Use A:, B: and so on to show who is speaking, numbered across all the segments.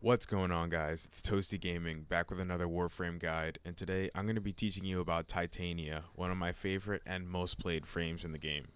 A: What's going on, guys? It's Toasty Gaming back with another Warframe guide, and today I'm going to be teaching you about Titania, one of my favorite and most played frames in the game.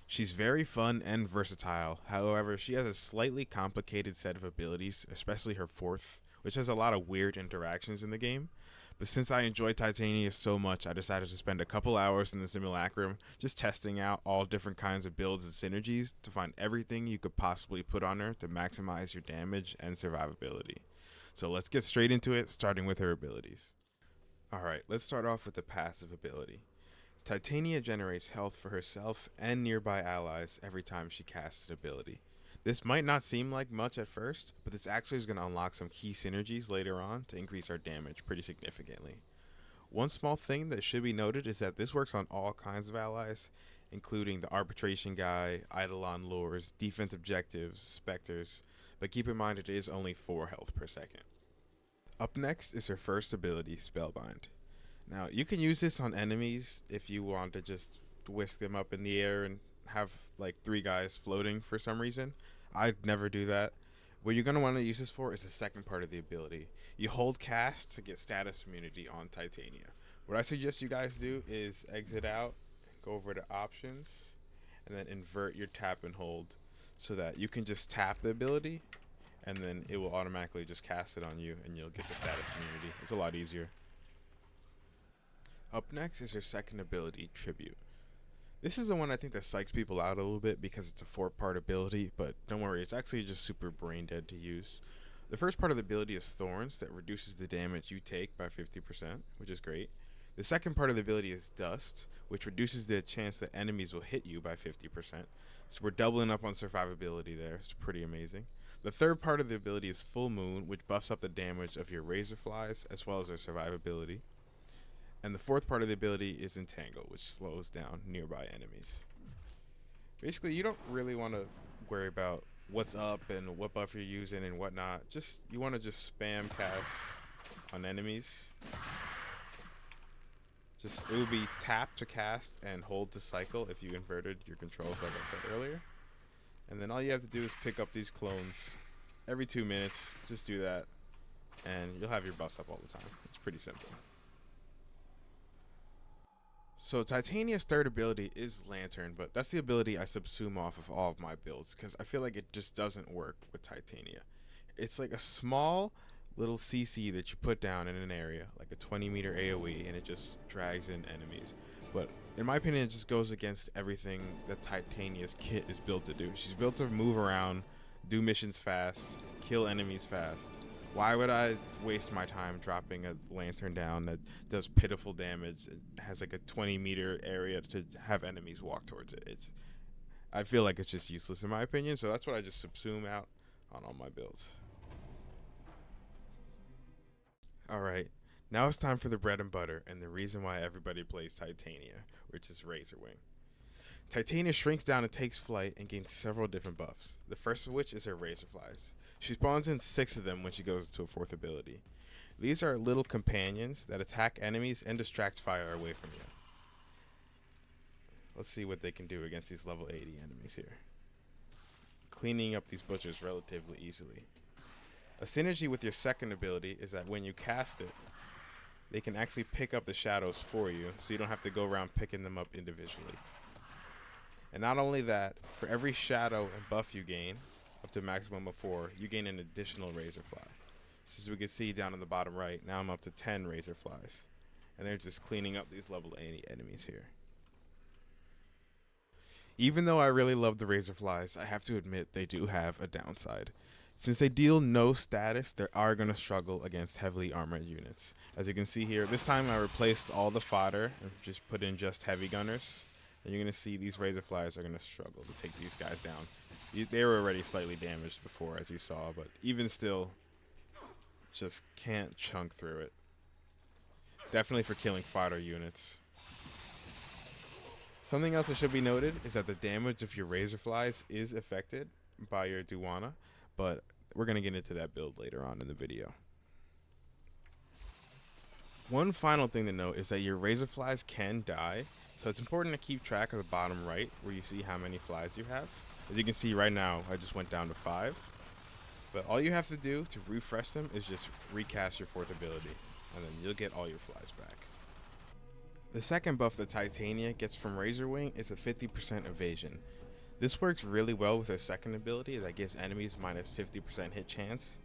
A: She's very fun and versatile, however she has a slightly complicated set of abilities, especially her fourth, which has a lot of weird interactions in the game. But since I enjoy Titania so much, I decided to spend a couple hours in the simulacrum just testing out all different kinds of builds and synergies to find everything you could possibly put on her to maximize your damage and survivability. So let's get straight into it, starting with her abilities. Alright, let's start off with the passive ability. Titania generates health for herself and nearby allies every time she casts an ability. This might not seem like much at first, but this actually is going to unlock some key synergies later on to increase our damage pretty significantly. One small thing that should be noted is that this works on all kinds of allies, including the Arbitration Guy, Eidolon Lures, Defense Objectives, Spectres, but keep in mind it is only 4 health per second. Up next is her first ability, Spellbind. Now, you can use this on enemies if you want to just whisk them up in the air and have like 3 guys floating for some reason. I'd never do that. What you're going to want to use this for is the second part of the ability. You hold cast to get status immunity on Titania. What I suggest you guys do is exit out, go over to options, and then invert your tap and hold so that you can just tap the ability and then it will automatically just cast it on you and you'll get the status immunity. It's a lot easier. Up next is her second ability, Tribute. This is the one I think that psychs people out a little bit because it's a 4-part ability, but don't worry, it's actually just super brain dead to use. The first part of the ability is Thorns that reduces the damage you take by 50%, which is great. The second part of the ability is Dust, which reduces the chance that enemies will hit you by 50%. So we're doubling up on survivability there. It's pretty amazing. The third part of the ability is Full Moon, which buffs up the damage of your Razorflies as well as their survivability. And the fourth part of the ability is Entangle, which slows down nearby enemies. Basically, you don't really want to worry about what's up and what buff you're using and whatnot. You want to just spam cast on enemies. It would be tap to cast and hold to cycle if you inverted your controls like I said earlier. And then all you have to do is pick up these clones every 2 minutes. Just do that and you'll have your buffs up all the time. It's pretty simple. So Titania's third ability is Lantern, but that's the ability I subsume off of all of my builds because I feel like it just doesn't work with Titania. It's like a small little CC that you put down in an area, like a 20-meter AoE, and it just drags in enemies. But in my opinion, it just goes against everything that Titania's kit is built to do. She's built to move around, do missions fast, kill enemies fast. Why would I waste my time dropping a lantern down that does pitiful damage? It has like a 20-meter area to have enemies walk towards it. I feel like it's just useless in my opinion, so that's what I just subsume out on all my builds. Alright, now it's time for the bread and butter and the reason why everybody plays Titania, which is Razorwing. Titania shrinks down and takes flight and gains several different buffs, the first of which is her Razorflies. She spawns in 6 of them when she goes to a 4th ability. These are little companions that attack enemies and distract fire away from you. Let's see what they can do against these level 80 enemies here. Cleaning up these butchers relatively easily. A synergy with your second ability is that when you cast it, they can actually pick up the shadows for you, so you don't have to go around picking them up individually. And not only that, for every shadow and buff you gain, up to a maximum of 4, you gain an additional Razorfly. So as we can see down in the bottom right, now I'm up to 10 Razorflies. And they're just cleaning up these level 80 enemies here. Even though I really love the Razorflies, I have to admit they do have a downside. Since they deal no status, they are going to struggle against heavily armored units. As you can see here, this time I replaced all the fodder and just put in just heavy gunners. And you're going to see these Razorflies are going to struggle to take these guys down. They were already slightly damaged before, as you saw, but even still, just can't chunk through it. Definitely for killing fodder units. Something else that should be noted is that the damage of your Razorflies is affected by your Duana, but we're going to get into that build later on in the video. One final thing to note is that your Razorflies can die, so it's important to keep track of the bottom right where you see how many flies you have. As you can see right now, I just went down to 5. But all you have to do to refresh them is just recast your fourth ability, and then you'll get all your flies back. The second buff that Titania gets from Razor Wing is a 50% evasion. This works really well with her second ability that gives enemies minus 50% hit chance,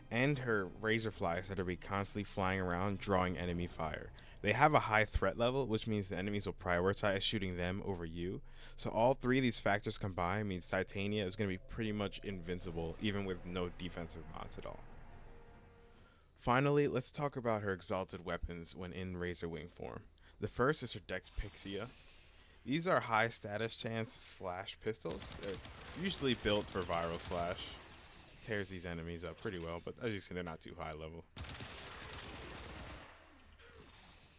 A: and her razor flies that are be constantly flying around drawing enemy fire. They have a high threat level, which means the enemies will prioritize shooting them over you. So all three of these factors combined means Titania is going to be pretty much invincible, even with no defensive mods at all. Finally, let's talk about her exalted weapons when in Razor Wing form. The first is her Dex Pixia. These are high status chance slash pistols. They're usually built for viral slash. Tears these enemies up pretty well, but as you see, they're not too high level.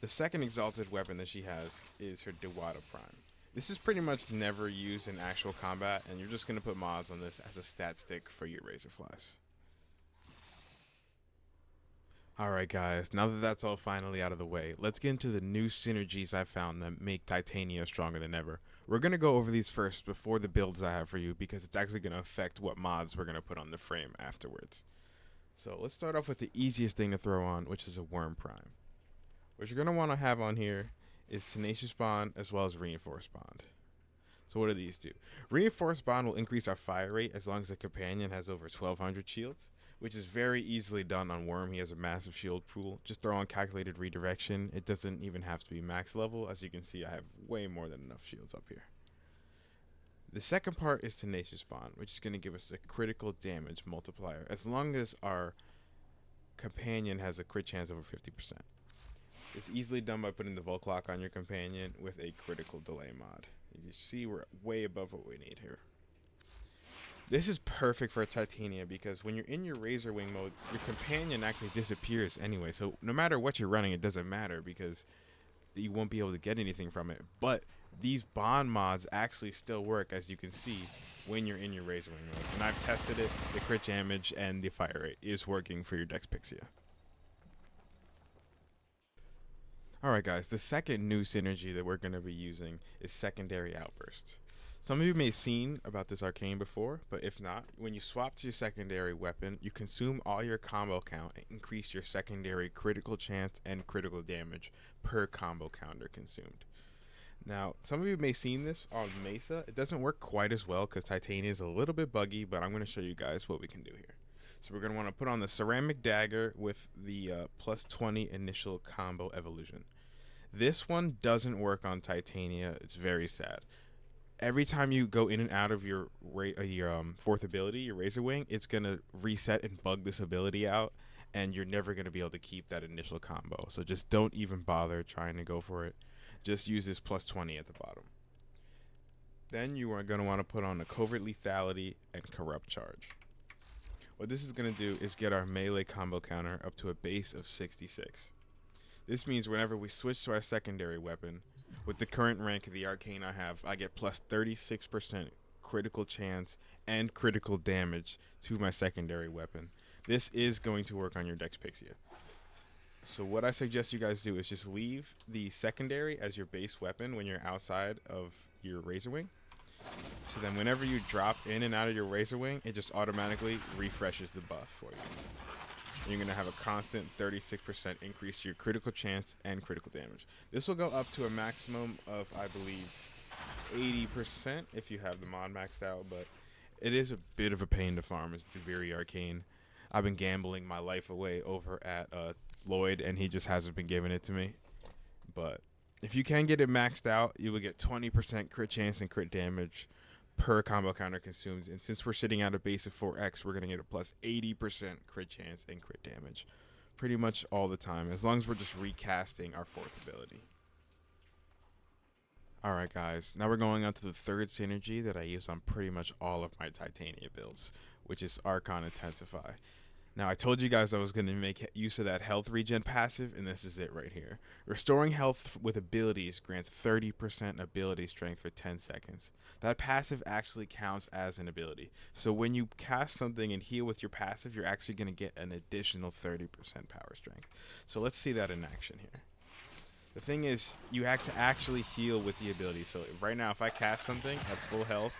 A: The second exalted weapon that she has is her Dewata Prime. This is pretty much never used in actual combat, and you're just going to put mods on this as a stat stick for your razor flies. Alright guys, now that that's all finally out of the way, let's get into the new synergies I found that make Titania stronger than ever. We're going to go over these first before the builds I have for you, because it's actually going to affect what mods we're going to put on the frame afterwards. So let's start off with the easiest thing to throw on, which is a Worm Prime. What you're going to want to have on here is Tenacious Bond as well as Reinforced Bond. So what do these do? Reinforced Bond will increase our fire rate as long as the companion has over 1200 shields, which is very easily done on Worm. He has a massive shield pool. Just throw on Calculated Redirection. It doesn't even have to be max level. As you can see, I have way more than enough shields up here. The second part is Tenacious Bond, which is going to give us a critical damage multiplier as long as our companion has a crit chance over 50%. It's easily done by putting the Volclock on your companion with a critical delay mod. You see we're way above what we need here. This is perfect for Titania because when you're in your Razor Wing mode, your companion actually disappears anyway. So no matter what you're running, it doesn't matter because you won't be able to get anything from it. But these bond mods actually still work, as you can see, when you're in your Razor Wing mode. And I've tested it. The crit damage and the fire rate is working for your Dex Pixia. Alright guys, the second new synergy that we're going to be using is Secondary Outburst. Some of you may have seen about this arcane before, but if not, when you swap to your secondary weapon, you consume all your combo count and increase your secondary critical chance and critical damage per combo counter consumed. Now, some of you may have seen this on Mesa. It doesn't work quite as well because Titania is a little bit buggy, but I'm going to show you guys what we can do here. So we're going to want to put on the Ceramic Dagger with the plus 20 initial combo evolution. This one doesn't work on Titania. It's very sad. Every time you go in and out of your fourth ability, your Razor Wing, it's going to reset and bug this ability out, and you're never going to be able to keep that initial combo. So just don't even bother trying to go for it. Just use this plus 20 at the bottom. Then you are going to want to put on a Covert Lethality and Corrupt Charge. What this is going to do is get our melee combo counter up to a base of 66. This means whenever we switch to our secondary weapon, with the current rank of the arcane I have, I get plus 36% critical chance and critical damage to my secondary weapon. This is going to work on your Dex Pixia. So what I suggest you guys do is just leave the secondary as your base weapon when you're outside of your Razor Wing. So then whenever you drop in and out of your Razor Wing, it just automatically refreshes the buff for you. And you're going to have a constant 36% increase to your critical chance and critical damage. This will go up to a maximum of, I believe, 80% if you have the mod maxed out, but it is a bit of a pain to farm as Duviri Arcane. I've been gambling my life away over at Lloyd, and he just hasn't been giving it to me. But if you can get it maxed out, you will get 20% crit chance and crit damage per combo counter consumed, and since we're sitting at a base of 4x, we're going to get a plus 80% crit chance and crit damage pretty much all the time, as long as we're just recasting our fourth ability. Alright guys, now we're going on to the third synergy that I use on pretty much all of my Titania builds, which is Archon Intensify. Now, I told you guys I was going to make use of that health regen passive, and this is it right here. Restoring health with abilities grants 30% ability strength for 10 seconds. That passive actually counts as an ability. So when you cast something and heal with your passive, you're actually going to get an additional 30% power strength. So let's see that in action here. The thing is, you actually heal with the ability. So right now, if I cast something at full health,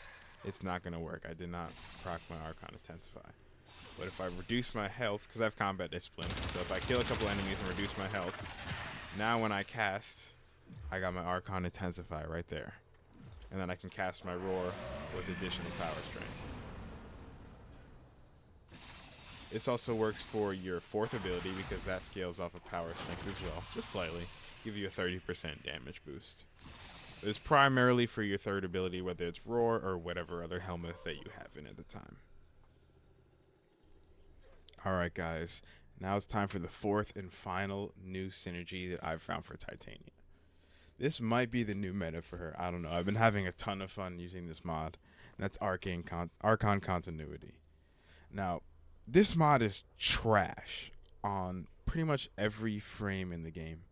A: it's not going to work. I did not proc my Archon Intensify. But if I reduce my health, because I have combat discipline, so if I kill a couple enemies and reduce my health, now when I cast, I got my Archon Intensify right there. And then I can cast my Roar with additional power strength. This also works for your 4th ability because that scales off of power strength as well, just slightly. Give you a 30% damage boost. It's primarily for your 3rd ability, whether it's Roar or whatever other helmet that you have in at the time. Alright guys, now it's time for the 4th and final new synergy that I've found for Titania. This might be the new meta for her, I don't know. I've been having a ton of fun using this mod, and that's Archon Continuity. Now, this mod is trash on pretty much every frame in the game.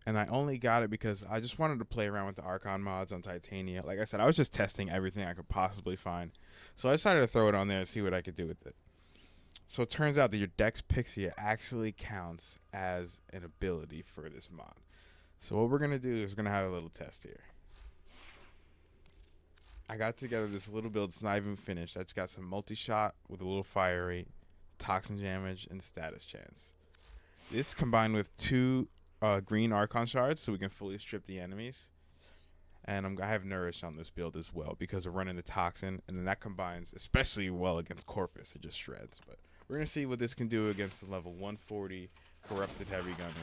A: And I only got it because I just wanted to play around with the Archon mods on Titania. Like I said, I was just testing everything I could possibly find. So I decided to throw it on there and see what I could do with it. So it turns out that your Dex Pixia actually counts as an ability for this mod. So what we're going to do is we're going to have a little test here. I got together this little build. It's not even finished. I just got some multi-shot with a little fire rate, toxin damage, and status chance. This combined with 2 green Archon shards so we can fully strip the enemies. And I have Nourish on this build as well because we're running the toxin, and then that combines especially well against Corpus. It just shreds. But we're going to see what this can do against the level 140 Corrupted Heavy Gunners.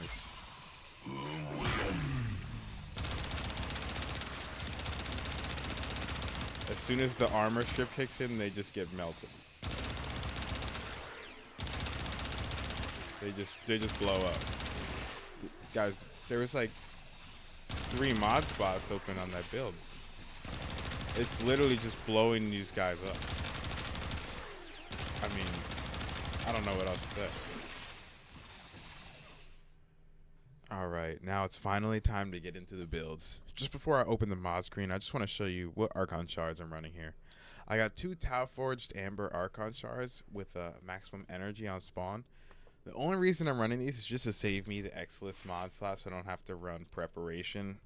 A: As soon as the armor strip kicks in, they just get melted. They just blow up. Guys, there was like 3 mod spots open on that build. It's literally just blowing these guys up. I mean, I don't know what else to say. Alright, now it's finally time to get into the builds. Just before I open the mod screen, I just want to show you what Archon shards I'm running here. I got 2 Tau Forged Amber Archon shards with maximum energy on spawn. The only reason I'm running these is just to save me the Exalted mod slot so I don't have to run Preparation.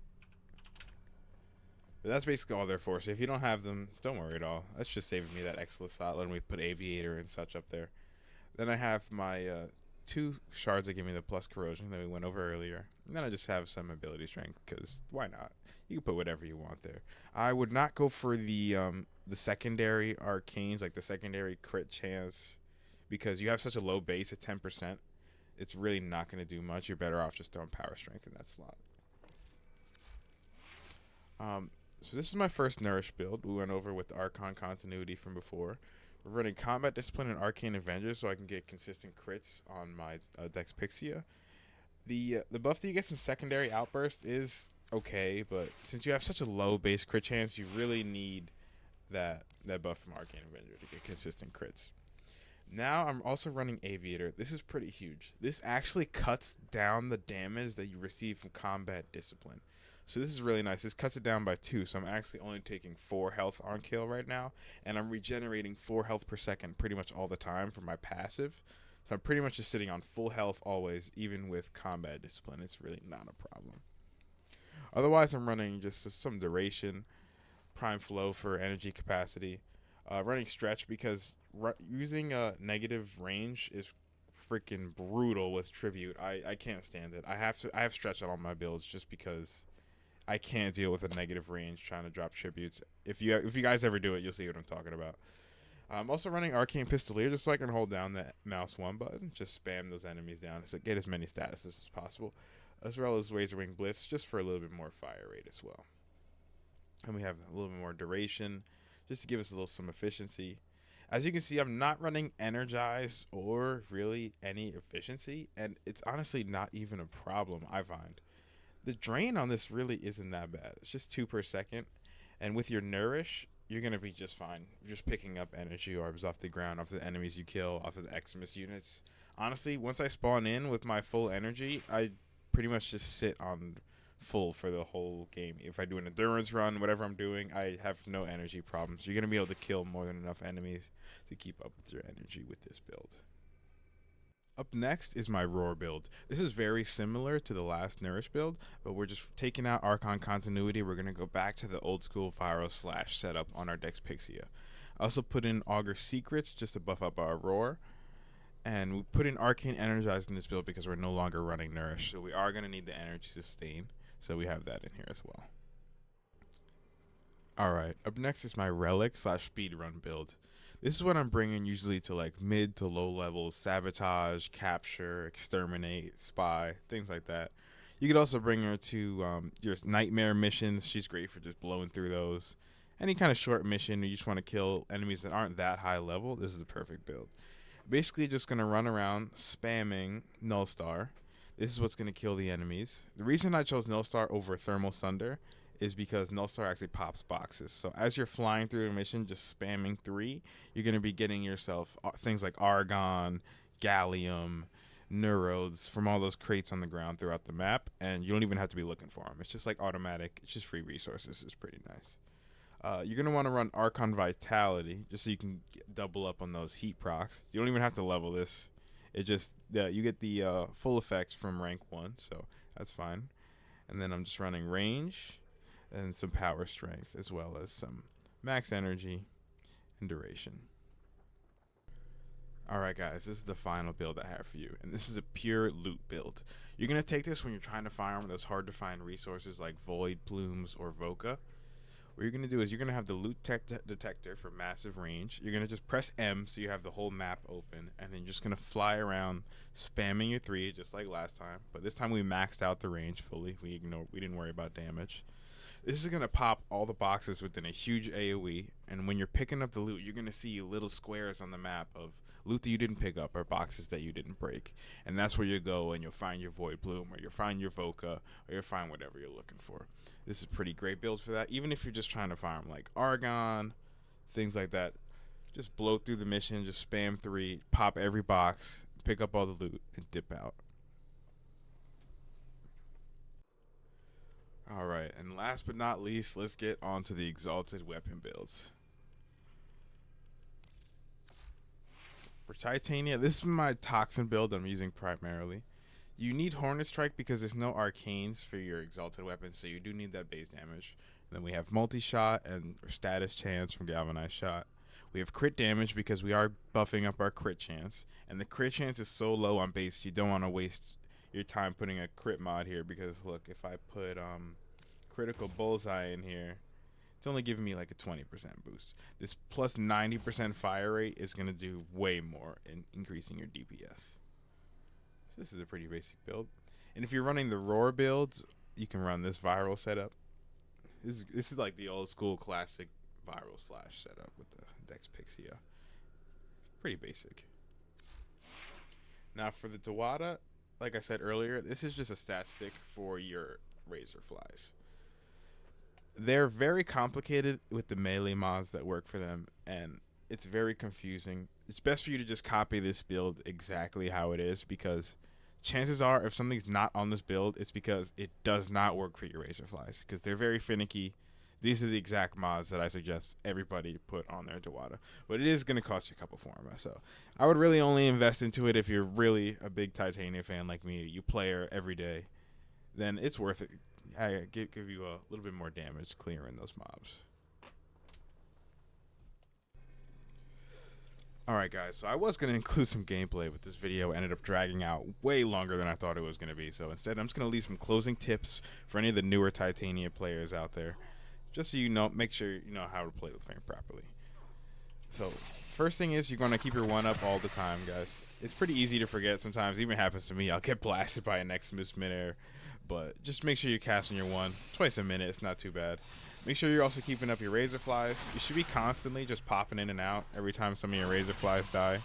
A: But that's basically all they're for, so if you don't have them, don't worry at all. That's just saving me that Exalted slot, letting me put Aviator and such up there. Then I have my 2 shards that give me the plus corrosion that we went over earlier. And then I just have some ability strength, because why not? You can put whatever you want there. I would not go for the secondary arcanes, like the secondary crit chance, because you have such a low base at 10%. It's really not going to do much. You're better off just throwing power strength in that slot. So this is my first Nourish build. We went over with the Archon Continuity from before. We're running Combat Discipline and Arcane Avenger so I can get consistent crits on my Dex Pixia. The buff that you get some secondary outburst is okay, but since you have such a low base crit chance, you really need that buff from Arcane Avenger to get consistent crits. Now I'm also running Aviator. This is pretty huge. This actually cuts down the damage that you receive from Combat Discipline. So this is really nice. This cuts it down by 2, so I'm actually only taking 4 health on kill right now, and I'm regenerating 4 health per second pretty much all the time for my passive. So I'm pretty much just sitting on full health always, even with Combat Discipline. It's really not a problem. Otherwise, I'm running just some duration, Prime Flow for energy capacity, running Stretch because using a negative range is freaking brutal with Tribute. I can't stand it. I have Stretch on all my builds just because I can't deal with a negative range trying to drop tributes. If you guys ever do it, you'll see what I'm talking about. I'm also running Arcane Pistolier just so I can hold down that mouse 1 button. Just spam those enemies down so get as many statuses as possible. As well as Razorwing Blitz just for a little bit more fire rate as well. And we have a little bit more duration just to give us some efficiency. As you can see, I'm not running Energize or really any efficiency. And it's honestly not even a problem, I find. The drain on this really isn't that bad. It's just 2 per second. And with your Nourish, you're going to be just fine. You're just picking up energy orbs off the ground, off the enemies you kill, off of the Eximus units. Honestly, once I spawn in with my full energy, I pretty much just sit on full for the whole game. If I do an endurance run, whatever I'm doing, I have no energy problems. You're going to be able to kill more than enough enemies to keep up with your energy with this build. Up next is my Roar build. This is very similar to the last Nourish build, but we're just taking out Archon Continuity. We're going to go back to the old school Pyro Slash setup on our Dex Pixia. I also put in Augur Secrets just to buff up our Roar. And we put in Arcane Energized in this build because we're no longer running Nourish. So we are going to need the Energy Sustain. So we have that in here as well. Alright, up next is my Relic / Speedrun build. This is what I'm bringing usually to like mid to low levels: Sabotage, Capture, Exterminate, Spy, things like that. You could also bring her to your Nightmare missions. She's great for just blowing through those. Any kind of short mission you just want to kill enemies that aren't that high level, this is the perfect build. Basically just going to run around spamming Nullstar. This is what's going to kill the enemies. The reason I chose Nullstar over Thermal Sunder is because Nullstar actually pops boxes. So as you're flying through a mission, just spamming 3, you're going to be getting yourself things like Argon, Gallium, Neurodes from all those crates on the ground throughout the map, and you don't even have to be looking for them. It's just like automatic. It's just free resources. It's pretty nice. You're going to want to run Archon Vitality just so you can double up on those heat procs. You don't even have to level this. It just, you get the full effects from rank 1, so that's fine. And then I'm just running range and some power strength, as well as some max energy and duration. Alright guys, this is the final build I have for you, and this is a pure loot build. You're going to take this when you're trying to farm those hard to find resources like Void, Plumes, or Voca. What you're going to do is you're going to have the loot detector for massive range. You're going to just press M so you have the whole map open, and then you're just going to fly around spamming your 3 just like last time. But this time we maxed out the range fully. We didn't worry about damage. This is going to pop all the boxes within a huge AoE, and when you're picking up the loot, you're going to see little squares on the map of loot that you didn't pick up or boxes that you didn't break. And that's where you go and you'll find your Void Plume, or you'll find your Voca, or you'll find whatever you're looking for. This is a pretty great build for that. Even if you're just trying to farm like Argon, things like that, just blow through the mission, just spam 3, pop every box, pick up all the loot, and dip out. Alright, and last but not least, let's get on to the Exalted weapon builds. For Titania, this is my Toxin build I'm using primarily. You need Hornet Strike because there's no arcanes for your Exalted weapons, so you do need that base damage. And then we have Multi-Shot and Status Chance from Galvanized Shot. We have crit damage because we are buffing up our crit chance. And the crit chance is so low on base, you don't want to waste your time putting a crit mod here, because look, if I put critical bullseye in here, it's only giving me like a 20% boost. This plus 90% fire rate is going to do way more in increasing your DPS. So this is a pretty basic build. And if you're running the Roar builds, you can run this viral setup. This is like the old school classic viral slash setup with the Dex Pixia. Pretty basic. Now for the Dewata, like I said earlier, this is just a stat stick for your Razor Flies. They're very complicated with the melee mods that work for them, and it's very confusing. It's best for you to just copy this build exactly how it is, because chances are if something's not on this build, it's because it does not work for your Razor Flies, because they're very finicky. These are the exact mods that I suggest everybody put on their Dewata. But it is going to cost you a couple forma, so I would really only invest into it if you're really a big Titania fan like me. You play her every day, then it's worth it. I give you a little bit more damage clearing those mobs. Alright guys, so I was going to include some gameplay, but this video ended up dragging out way longer than I thought it was going to be. So instead, I'm just going to leave some closing tips for any of the newer Titania players out there, just so you know, make sure you know how to play the frame properly. So first thing is, you're going to keep your 1-up all the time, guys. It's pretty easy to forget sometimes. It even happens to me. I'll get blasted by an Xmas midair, but just make sure you're casting your 1 twice a minute. It's not too bad. Make sure you're also keeping up your Razor Flies. You should be constantly just popping in and out every time some of your Razor Flies die.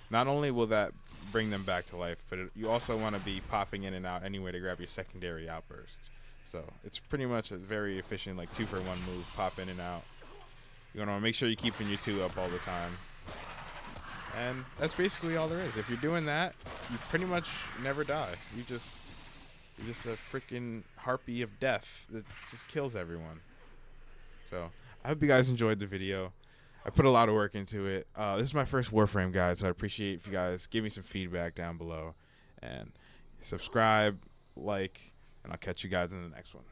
A: Not only will that bring them back to life, but you also want to be popping in and out anyway to grab your secondary outbursts. So it's pretty much a very efficient, like 2-for-1 move. Pop in and out. You're going to make sure you're keeping your 2 up all the time. And that's basically all there is. If you're doing that, you pretty much never die. You're just a freaking harpy of death that just kills everyone. So I hope you guys enjoyed the video. I put a lot of work into it. This is my first Warframe guide, so I appreciate if you guys give me some feedback down below. And subscribe, like, and I'll catch you guys in the next one.